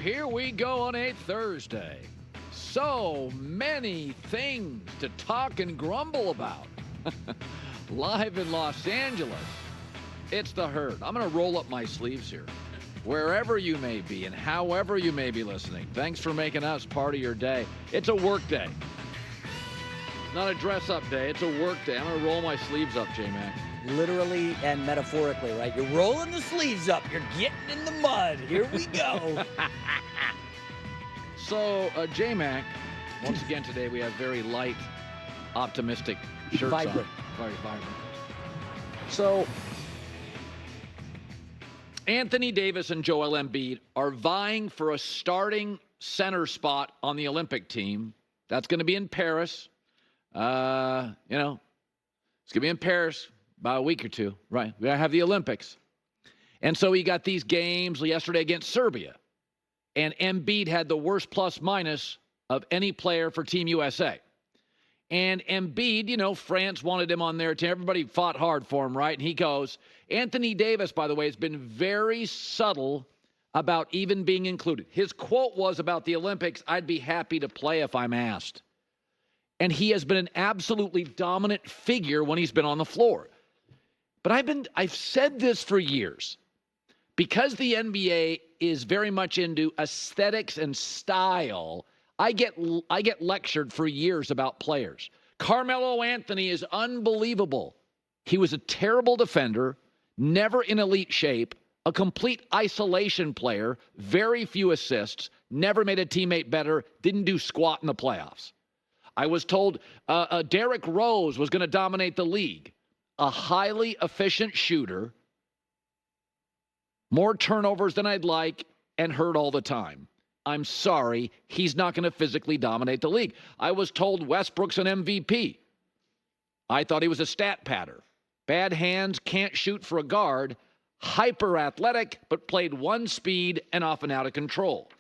here we go on a Thursday. So many things to talk and grumble about. Live in Los Angeles, it's the Herd. I'm going to roll up my sleeves here. Wherever you may be and however you may be listening, thanks for making us part of your day. It's a work day. Not a dress-up day. It's a work day. I'm going to roll my sleeves up, J-Mac. Literally and metaphorically, right? You're rolling the sleeves up. You're getting in the mud. Here we go. So, J-Mac, once again today we have very light, optimistic shirts Vibrant. on. Very vibrant. So, Anthony Davis and Joel Embiid are vying for a starting center spot on the Olympic team. That's going to be in Paris. It's going to be in Paris about a week or two, right? We're going to have the Olympics. And so he got these games yesterday against Serbia. And Embiid had the worst plus-minus of any player for Team USA. And Embiid, France wanted him on their team. Everybody fought hard for him, right? And he goes. Anthony Davis, by the way, has been very subtle about even being included. His quote was about the Olympics, "I'd be happy to play if I'm asked." And he has been an absolutely dominant figure when he's been on the floor. But I've said this for years. Because the NBA is very much into aesthetics and style, I get lectured for years about players. Carmelo Anthony is unbelievable. He was a terrible defender, never in elite shape, a complete isolation player, very few assists, never made a teammate better, didn't do squat in the playoffs. I was told Derrick Rose was going to dominate the league. A highly efficient shooter, more turnovers than I'd like, and hurt all the time. I'm sorry, he's not going to physically dominate the league. I was told Westbrook's an MVP. I thought he was a stat patter. Bad hands, can't shoot for a guard, hyper athletic, but played one speed and often out of control.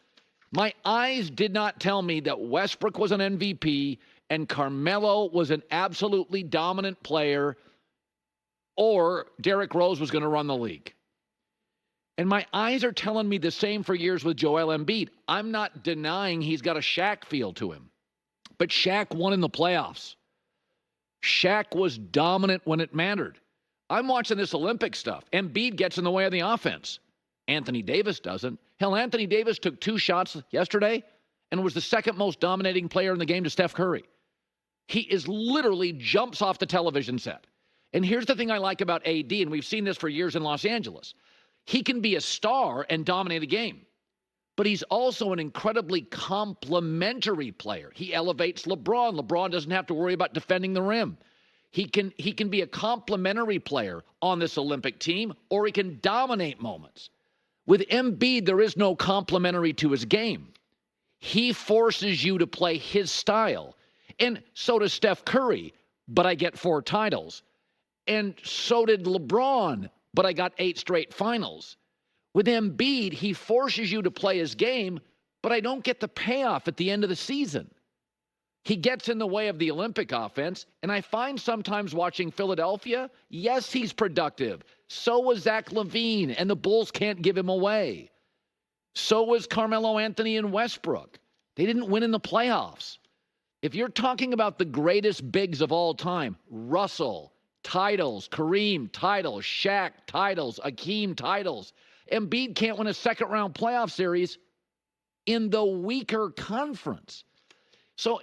My eyes did not tell me that Westbrook was an MVP and Carmelo was an absolutely dominant player or Derrick Rose was going to run the league. And my eyes are telling me the same for years with Joel Embiid. I'm not denying he's got a Shaq feel to him. But Shaq won in the playoffs. Shaq was dominant when it mattered. I'm watching this Olympic stuff. Embiid gets in the way of the offense. Anthony Davis doesn't. Hell, Anthony Davis took 2 shots yesterday and was the second most dominating player in the game to Steph Curry. He is literally jumps off the television set. And here's the thing I like about AD, and we've seen this for years in Los Angeles. He can be a star and dominate a game, but he's also an incredibly complementary player. He elevates LeBron. LeBron doesn't have to worry about defending the rim. He can be a complementary player on this Olympic team, or he can dominate moments. With Embiid, there is no complementary to his game. He forces you to play his style. And so does Steph Curry, but I get 4 titles. And so did LeBron, but I got 8 straight finals. With Embiid, he forces you to play his game, but I don't get the payoff at the end of the season. He gets in the way of the Olympic offense, and I find sometimes watching Philadelphia, yes, he's productive. So was Zach LaVine, and the Bulls can't give him away. So was Carmelo Anthony and Westbrook. They didn't win in the playoffs. If you're talking about the greatest bigs of all time, Russell, titles, Kareem, titles, Shaq, titles, Akeem, titles. Embiid can't win a second-round playoff series in the weaker conference. So,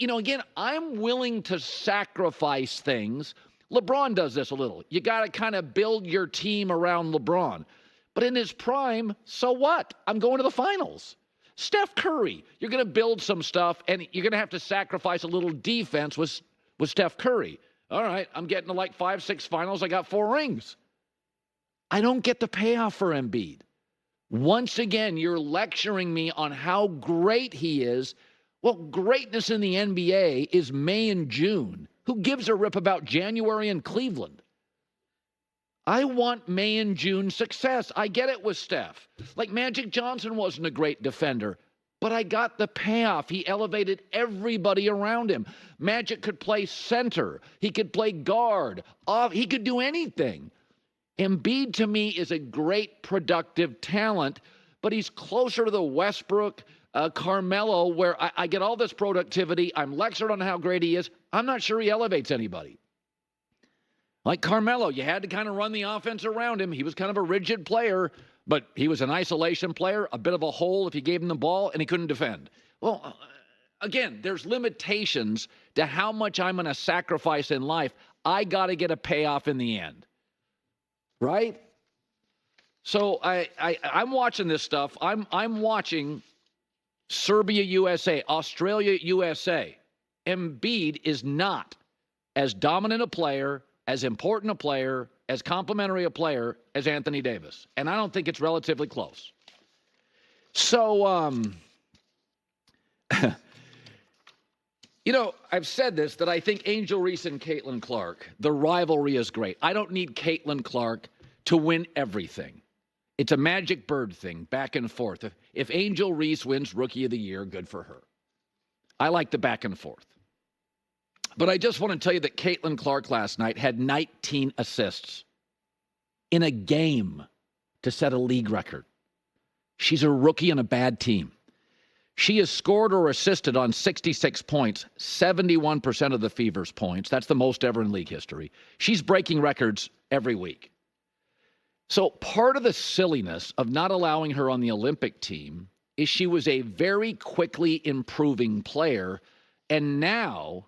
again, I'm willing to sacrifice things. LeBron does this a little. You got to kind of build your team around LeBron. But in his prime, so what? I'm going to the finals. Steph Curry, you're going to build some stuff, and you're going to have to sacrifice a little defense with Steph Curry. All right, I'm getting to like 5, 6 finals. I got 4 rings. I don't get the payoff for Embiid. Once again, you're lecturing me on how great he is. Well, greatness in the NBA is May and June. Who gives a rip about January in Cleveland? I want May and June success. I get it with Steph. Like Magic Johnson wasn't a great defender, but I got the payoff. He elevated everybody around him. Magic could play center. He could play guard. He could do anything. Embiid, to me, is a great productive talent, but he's closer to the Westbrook, Carmelo, where I get all this productivity. I'm lectured on how great he is. I'm not sure he elevates anybody. Like Carmelo, you had to kind of run the offense around him. He was kind of a rigid player, but he was an isolation player, a bit of a hole if you gave him the ball, and he couldn't defend. Well, again, there's limitations to how much I'm going to sacrifice in life. I got to get a payoff in the end, right? So I'm watching this stuff. I'm watching Serbia, USA, Australia, USA. Embiid is not as dominant a player, as important a player, as complimentary a player as Anthony Davis. And I don't think it's relatively close. So, I've said this, that I think Angel Reese and Caitlin Clark, the rivalry is great. I don't need Caitlin Clark to win everything. It's a magic bird thing, back and forth. If Angel Reese wins Rookie of the Year, good for her. I like the back and forth. But I just want to tell you that Caitlin Clark last night had 19 assists in a game to set a league record. She's a rookie on a bad team. She has scored or assisted on 66 points, 71% of the Fever's points. That's the most ever in league history. She's breaking records every week. So part of the silliness of not allowing her on the Olympic team is she was a very quickly improving player, and now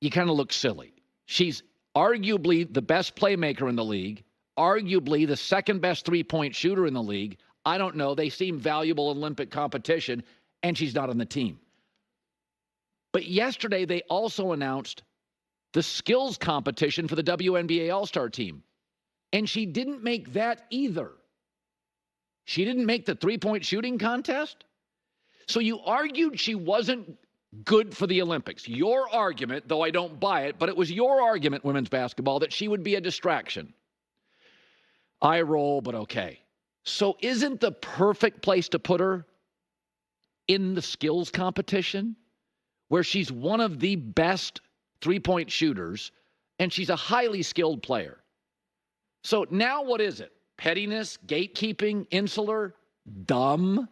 you kind of look silly. She's arguably the best playmaker in the league, arguably the second best three-point shooter in the league. I don't know. They seem valuable in Olympic competition, and she's not on the team. But yesterday, they also announced the skills competition for the WNBA All-Star team. And she didn't make that either. She didn't make the three-point shooting contest. So you argued she wasn't good for the Olympics. Your argument, though I don't buy it, but it was your argument, women's basketball, that she would be a distraction. I roll, but okay. So isn't the perfect place to put her in the skills competition, where she's one of the best three-point shooters, and she's a highly skilled player? So now what is it? Pettiness, gatekeeping, insular, dumb?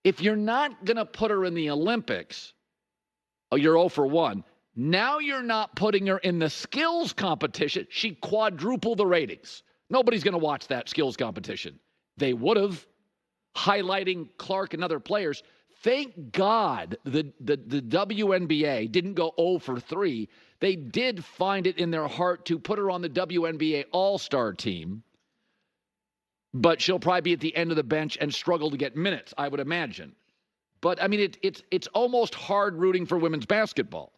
If you're not going to put her in the Olympics, you're 0 for 1. Now you're not putting her in the skills competition. She quadrupled the ratings. Nobody's going to watch that skills competition. They would have, highlighting Clark and other players. Thank God the WNBA didn't go 0 for 3. They did find it in their heart to put her on the WNBA All-Star team, but she'll probably be at the end of the bench and struggle to get minutes, I would imagine. But, I mean, it's almost hard rooting for women's basketball.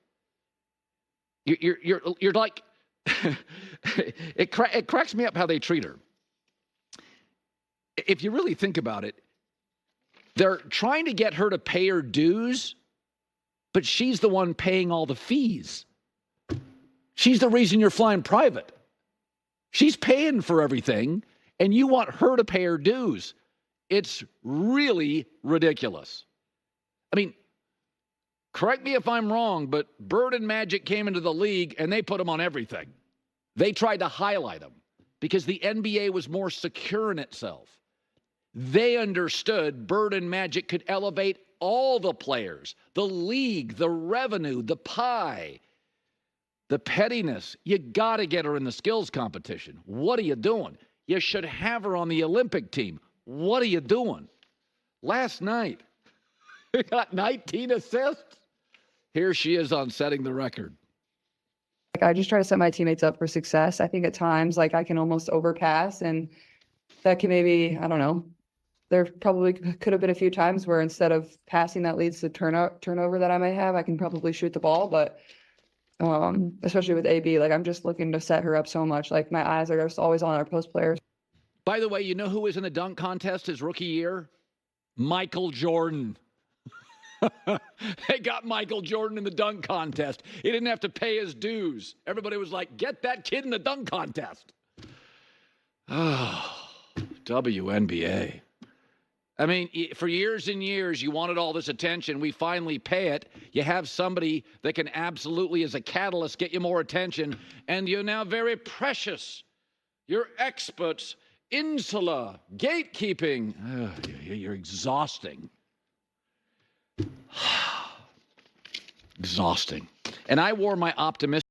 You're like, it cracks me up how they treat her. If you really think about it, they're trying to get her to pay her dues, but she's the one paying all the fees. She's the reason you're flying private. She's paying for everything, and you want her to pay her dues. It's really ridiculous. I mean, correct me if I'm wrong, but Bird and Magic came into the league, and they put them on everything. They tried to highlight them because the NBA was more secure in itself. They understood Bird and Magic could elevate all the players, the league, the revenue, the pie, the pettiness. You got to get her in the skills competition. What are you doing? You should have her on the Olympic team. What are you doing? Last night, we got 19 assists. Here she is on setting the record. I just try to set my teammates up for success. I think at times, I can almost overpass, and that can maybe, I don't know, there probably could have been a few times where instead of passing that leads to turnover that I might have, I can probably shoot the ball. But especially with AB, I'm just looking to set her up so much. My eyes are just always on our post players. By the way, you know who was in the dunk contest his rookie year? Michael Jordan. They got Michael Jordan in the dunk contest. He didn't have to pay his dues. Everybody was like, get that kid in the dunk contest. Oh, WNBA. I mean, for years and years, you wanted all this attention. We finally pay it. You have somebody that can absolutely, as a catalyst, get you more attention. And you're now very precious. You're experts insula, gatekeeping. Ugh, you're exhausting. Exhausting. And I wore my optimistic